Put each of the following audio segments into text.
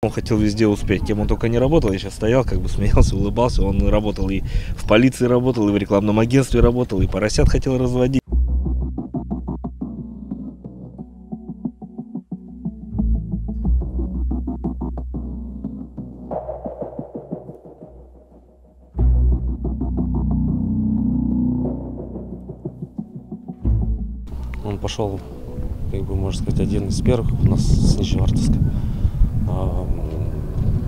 Он хотел везде успеть, кем он только не работал. Я сейчас стоял, как бы смеялся, улыбался. Он работал и в полиции работал, и в рекламном агентстве работал, и поросят хотел разводить. Он пошел, как бы, можно сказать, один из первых у нас с Нижневартовска.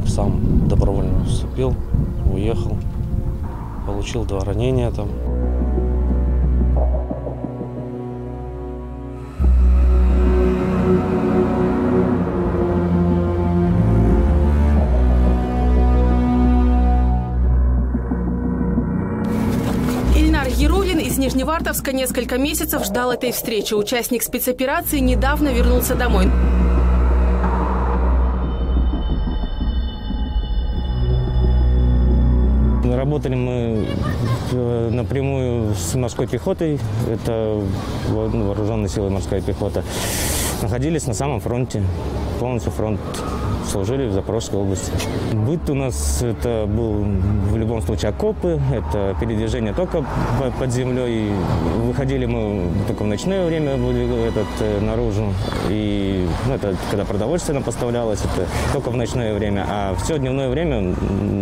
Сам добровольно вступил, уехал, получил 2 ранения там. Ильнар Ярулин из Нижневартовска несколько месяцев ждал этой встречи. Участник спецоперации недавно вернулся домой. Работали мы напрямую с морской пехотой, это вооруженные силы морская пехота. Находились на самом фронте, полностью фронт, служили в Запорожской области. Быт у нас это был в любом случае окопы, это передвижение только под землей. Выходили мы только в ночное время наружу, и это когда продовольствие нам поставлялось, это только в ночное время. А все дневное время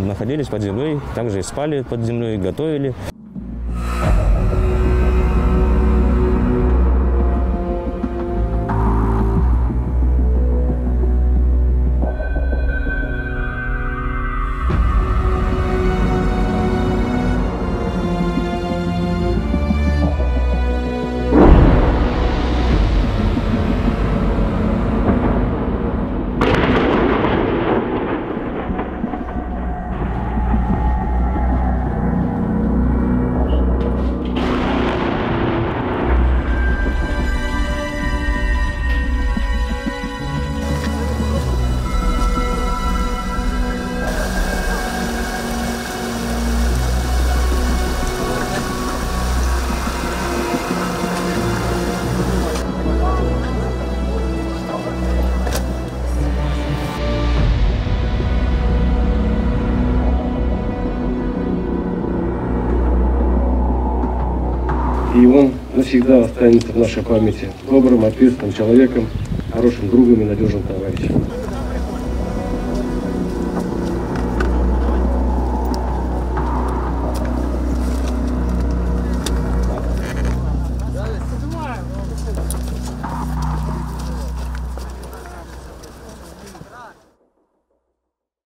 находились под землей, также и спали под землей, готовили. И он навсегда останется в нашей памяти добрым, ответственным человеком, хорошим другом и надежным товарищем.